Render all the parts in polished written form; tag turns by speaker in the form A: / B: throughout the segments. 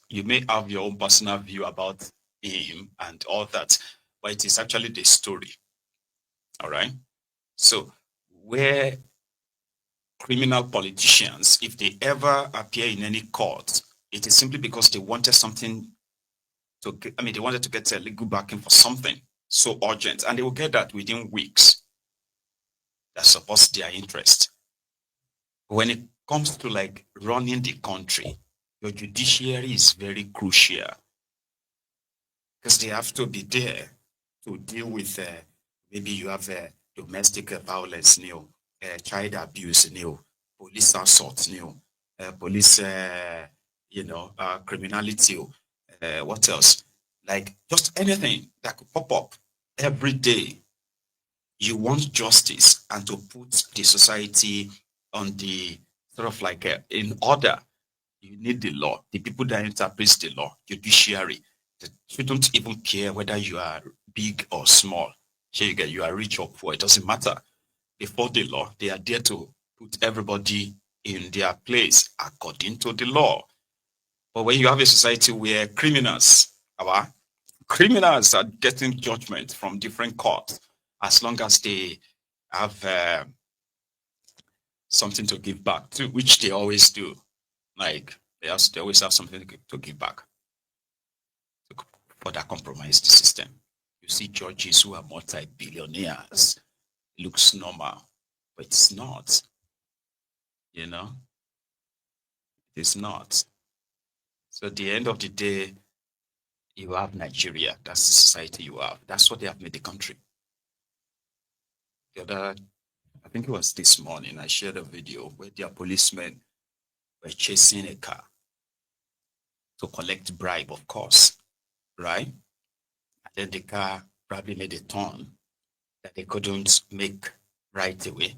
A: You may have your own personal view about him and all that, but it is actually the story. All right. So, where criminal politicians, if they ever appear in any court, it is simply because they wanted something to, they wanted to get a legal backing for something so urgent, and they will get that within weeks that supports their interest. When it comes to like running the country, your judiciary is very crucial because they have to be there to deal with maybe you have domestic violence, child abuse, police assault, police, criminality, what else? Like just anything that could pop up every day. You want justice and to put the society on the sort of like in order. You need the law. The people that interpret the law, judiciary, they shouldn't even care whether you are big or small. You are rich or poor. It doesn't matter. Before the law, they are there to put everybody in their place according to the law. But when you have a society where criminals are getting judgment from different courts, as long as they have something to give back to, which they always do. Like they always have something to give back to further compromise the system. You see judges who are multi-billionaires. Looks normal, but it's not. You know, it's not. So at the end of the day, you have Nigeria. That's the society you have. That's what they have made the country. The other, I think it was this morning, I shared a video where their policemen were chasing a car to collect bribe, of course, right? And then the car probably made a turn that they couldn't make right away.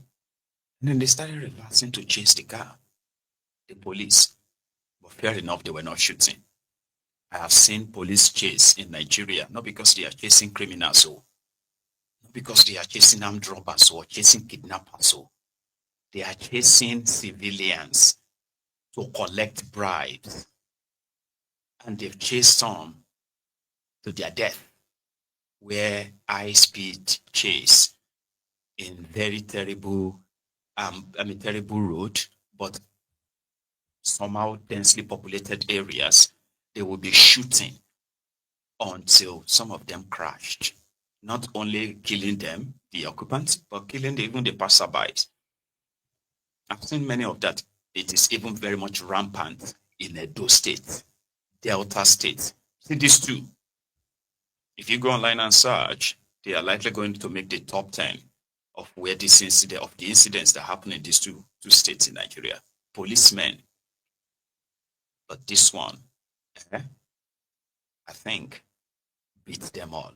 A: And then they started reversing to chase the car, the police. But fair enough, they were not shooting. I have seen police chase in Nigeria, not because they are chasing criminals, not because they are chasing armed robbers or chasing kidnappers. They are chasing civilians to collect bribes. And they've chased some to their death, where high-speed chase in very terrible, terrible road, but somehow densely populated areas, they will be shooting until some of them crashed. Not only killing them, the occupants, but killing even the passerbys. I've seen many of that. It is even very much rampant in Edo State, Delta State. See these two. If you go online and search, they are likely going to make the top 10 of where the incidents that happen in these two states in Nigeria. Policemen. But this one, I think, beats them all.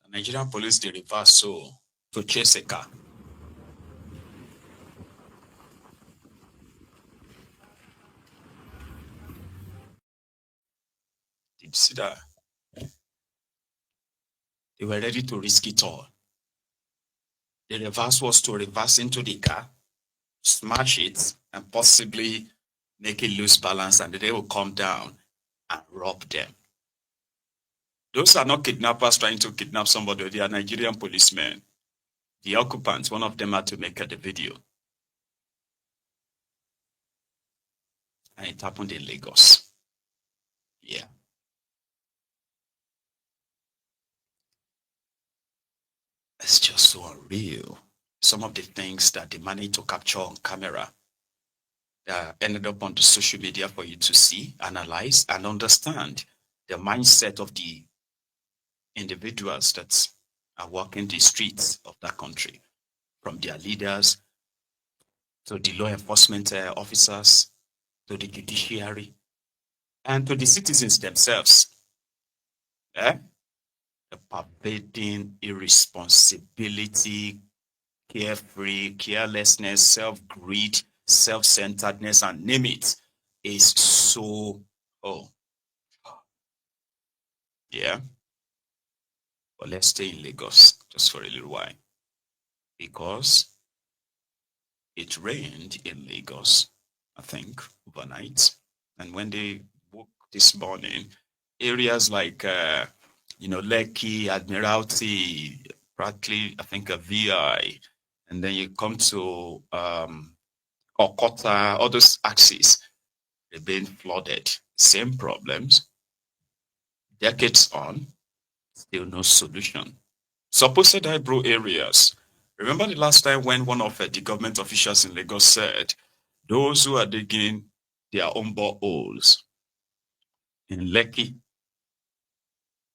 A: The Nigerian police, they reverse so to chase a car. Did you see that? They were ready to risk it all. The reverse was to reverse into the car, smash it, and possibly make it lose balance, and they will come down and rob them. Those are not kidnappers trying to kidnap somebody. They are Nigerian policemen. The occupants, one of them had to make the video. And it happened in Lagos. Yeah. It's just so unreal. Some of the things that they managed to capture on camera ended up on the social media for you to see, analyze, and understand the mindset of the individuals that are walking the streets of that country, from their leaders to the law enforcement officers to the judiciary and to the citizens themselves. Eh? The pervading irresponsibility, carefree, carelessness, self-greed, self-centeredness, and name it, is so, oh, yeah. But let's stay in Lagos just for a little while, because it rained in Lagos, I think, overnight. And when they woke this morning, areas like, Lekki, Admiralty, practically, I think, a VI, and then you come to Okota, all those axes, they've been flooded. Same problems, decades on, still no solution. Supposed Ibro areas. Remember the last time when one of the government officials in Lagos said, those who are digging their own boreholes in Lekki,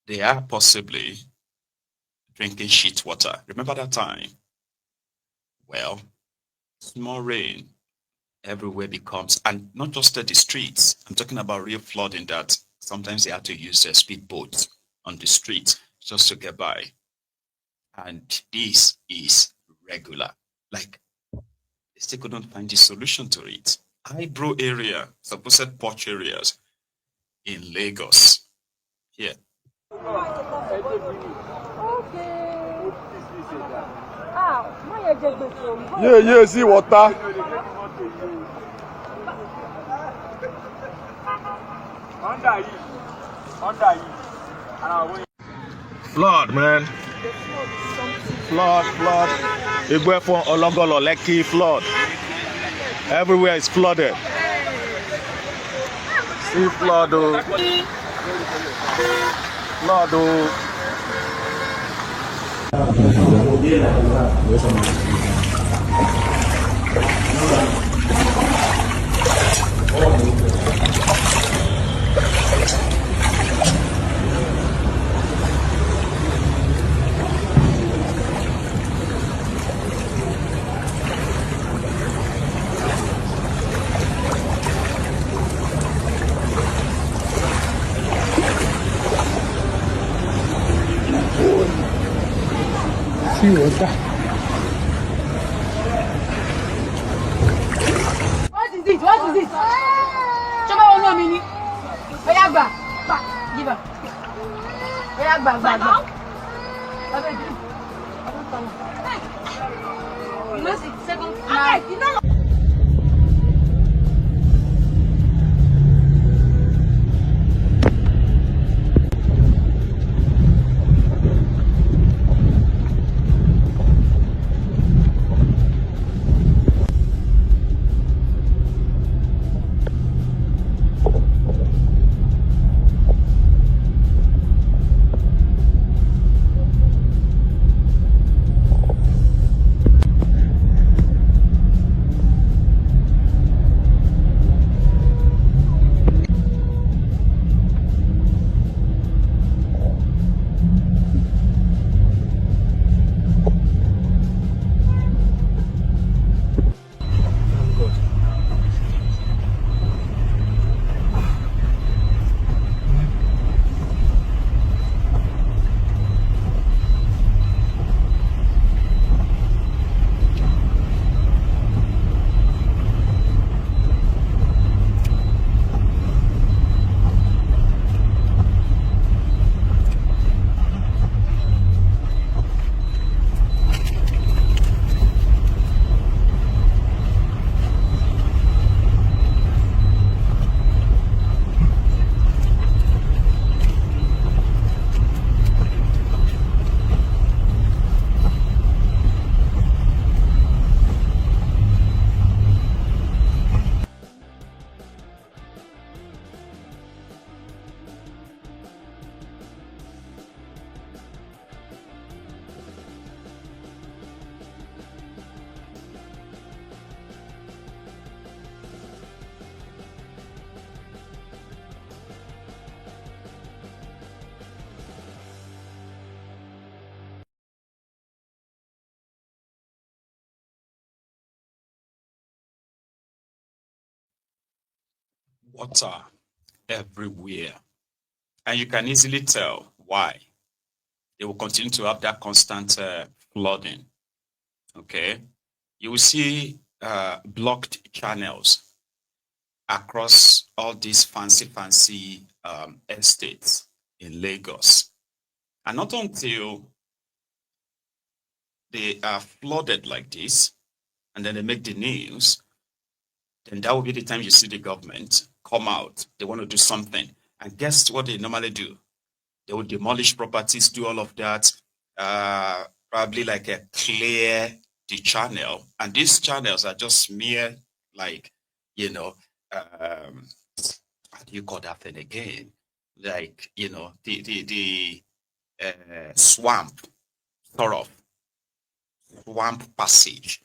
A: they are possibly drinking shit water. Remember that time? Well, small rain everywhere becomes, and not just at the streets. I'm talking about real flooding that sometimes they have to use their speedboats on the street just to get by. And this is regular. Like, they still couldn't find the solution to it. Ibro area, supposed porch areas in Lagos. Here.
B: Yeah, see water. Flood, man. Flood. You go from Ologolo, Lekki, flood. Everywhere is flooded. See flood, oh. Flood, oh. See water.
C: What is it? Chama o no mi ni. Oya gba. Give her. Oya gba. You know, it's second. Okay, you know.
A: Water everywhere. And you can easily tell why. They will continue to have that constant flooding. Okay. You will see blocked channels across all these fancy estates in Lagos. And not until they are flooded like this, and then they make the news, then that will be the time you see the government come out. They want to do something. And guess what they normally do? They will demolish properties, do all of that, probably like a clear the channel. And these channels are just mere, like, how do you call that thing again? Like, the swamp, sort of swamp passage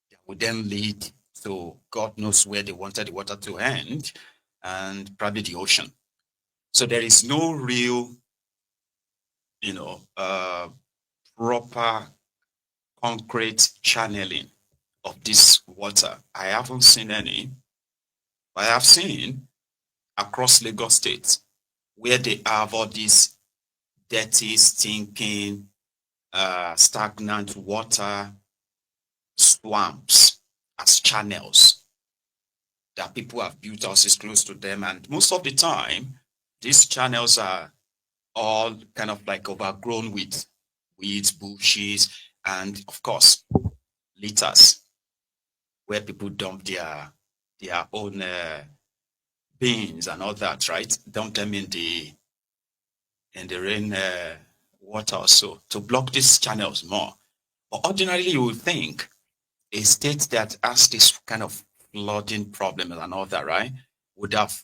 A: that would then lead to God knows where they wanted the water to end, and probably the ocean. So there is no real, proper concrete channeling of this water. I haven't seen any, but I have seen across Lagos State where they have all these dirty, stinking, stagnant water swamps as channels that people have built houses close to them. And most of the time, these channels are all kind of like overgrown with weeds, bushes, and of course, litters where people dump their own beans and all that, right? Dump them in the rain water or so to block these channels more. But ordinarily, you would think a state that has this kind of flooding problem and all that, right, would have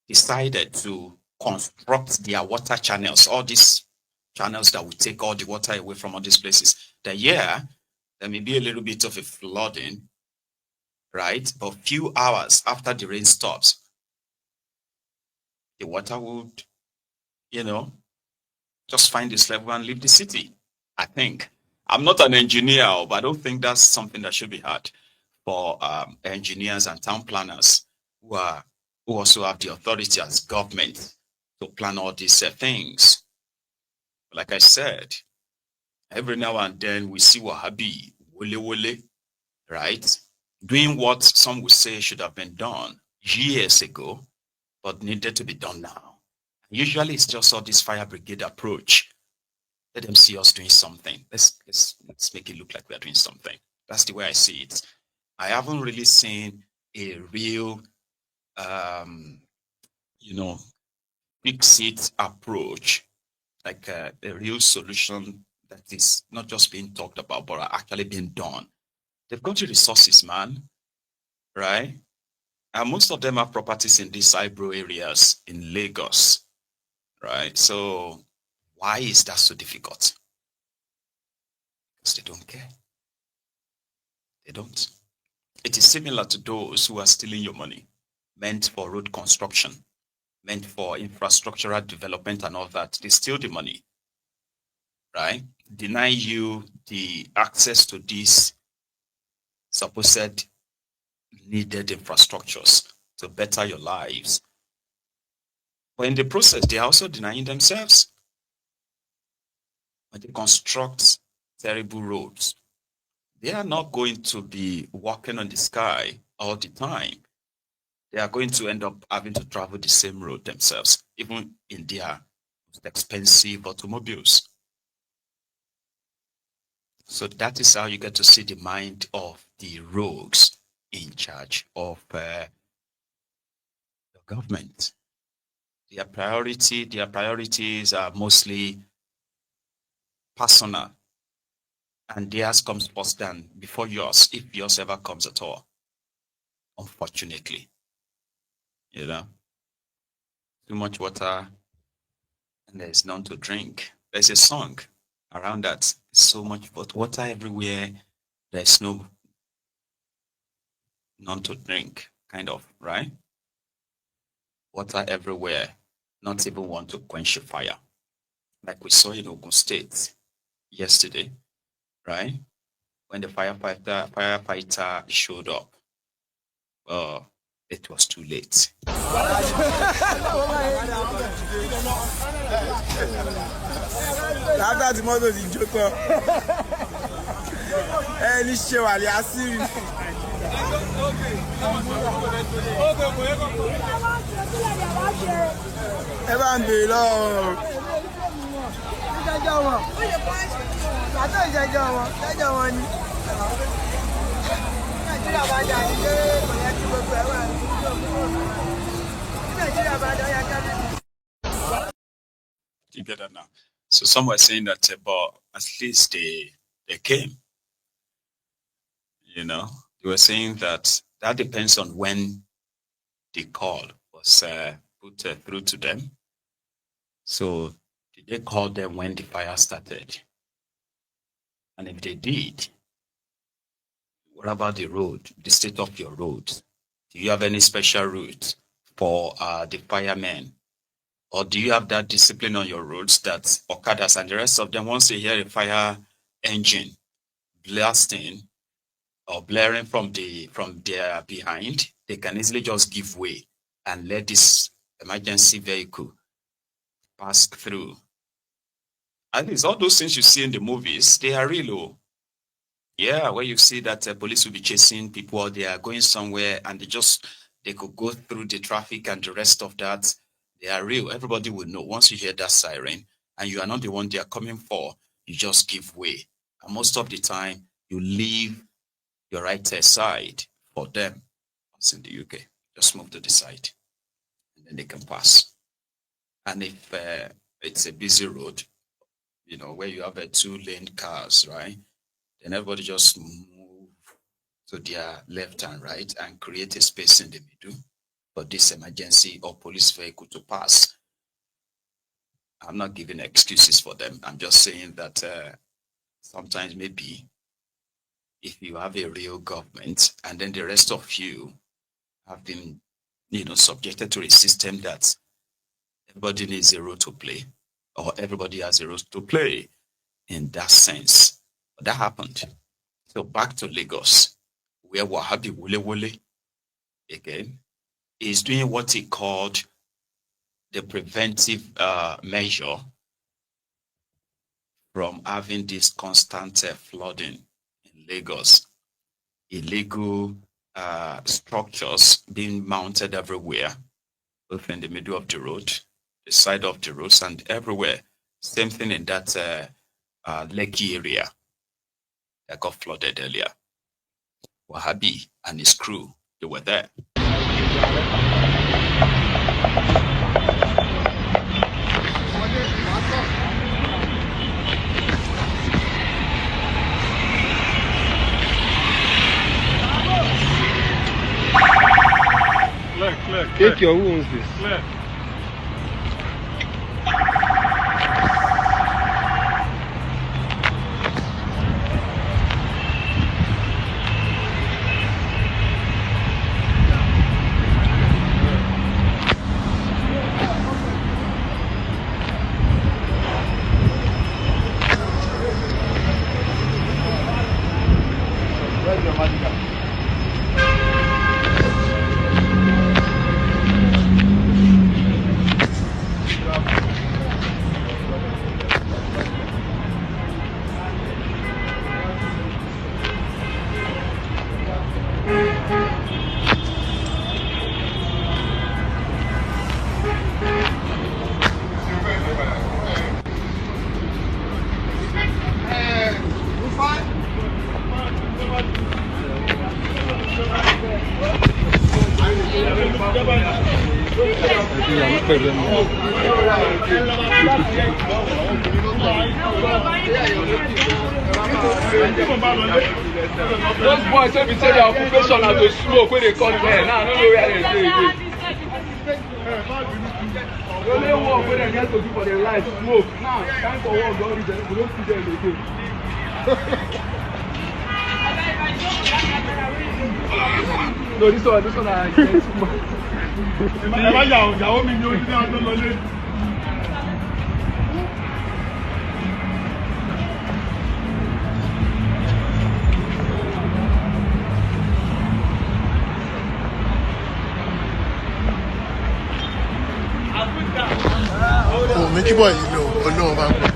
A: decided to construct their water channels, all these channels that would take all the water away from all these places. Then, yeah, there may be a little bit of a flooding, right? But few hours after the rain stops, the water would, just find its level and leave the city, I think. I'm not an engineer, but I don't think that's something that should be hard for engineers and town planners who also have the authority as government to plan all these things. Like I said, every now and then we see Wahabi, wole, right? Doing what some would say should have been done years ago, but needed to be done now. Usually it's just all this fire brigade approach. Let them see us doing something. Let's make it look like we're doing something. That's the way I see it. I haven't really seen a real, fix it approach, like a real solution that is not just being talked about, but actually being done. They've got the resources, man, right? And most of them have properties in these eyebrow areas in Lagos, right? So why is that so difficult? Because they don't care. They don't. It is similar to those who are stealing your money, meant for road construction, meant for infrastructural development and all that. They steal the money, right? Deny you the access to these supposed needed infrastructures to better your lives. But in the process, they are also denying themselves. When they construct terrible roads, they are not going to be walking on the sky all the time. They are going to end up having to travel the same road themselves, even in their most expensive automobiles. So that is how you get to see the mind of the rogues in charge of the government. Their priorities are mostly personal, and theirs comes first than before yours, if yours ever comes at all. Unfortunately, too much water and there's none to drink. There's a song around that. So much water everywhere, there's none to drink, kind of, right? Water everywhere, not even one to quench the fire. Like we saw in Ogun State yesterday, right? When the firefighter showed up, it was too late.
D: After the mother is joker. Any show Ali Asiri. Ẹ bá ń bèèrè lọ́wọ́. Ìjẹ́jọ́ wọn. Àtọ́ ìjẹ́jọ́ wọn. Ìjẹ́jọ́ wọn ni. Nàìjíríà bá jà ní pé kò yẹ kí gbogbo ẹ̀ wà ní Nàìjíríà bá jà ó yẹ ká
A: You get that now? So some were saying that, but at least they came. You know, they were saying that depends on when the call was put through to them. So did they call them when the fire started? And if they did, what about the road, the state of your road? Do you have any special route for the firemen? Or do you have that discipline on your roads that Okadas and the rest of them, once they hear a fire engine blasting or blaring from their behind, they can easily just give way and let this emergency vehicle pass through? At least all those things you see in the movies, they are real. Yeah, where you see that police will be chasing people, or they are going somewhere and they could go through the traffic and the rest of that. They are real. Everybody will know. Once you hear that siren and you are not the one they are coming for, you just give way. And most of the time, you leave your right side for them. As in the UK, just move to the side and then they can pass. And if it's a busy road, you know, where you have 2-lane cars, right? Then everybody just move to their left and right and create a space in the middle for this emergency or police vehicle to pass. I'm not giving excuses for them. I'm just saying that sometimes maybe if you have a real government and then the rest of you have been, subjected to a system that everybody needs a role to play, or everybody has a role to play in that sense. But that happened. So back to Lagos, where Wahabi Wule Wule, again, is doing what he called the preventive measure from having this constant flooding in Lagos. Illegal structures being mounted everywhere, both in the middle of the road, the side of the roads, and everywhere. Same thing in that Lekki area that got flooded earlier. Wahabi and his crew, they were there.
B: Clear.
E: Take your wounds, this.
B: Clear.
E: Where's your medical?
F: Those boys say we say their occupation na to smoke when they come there. Now I don't know where they dey again. The only work wey dem get to do for their life smoke. Now time for work don reach them, we don't see them again. No, this one na smoke.
B: Ẹ bá yàwó mi ní ojú ní ọdún lọlé.
G: Oh, make you boy, you know.
E: Ọlọ́run bá ń gbọ́.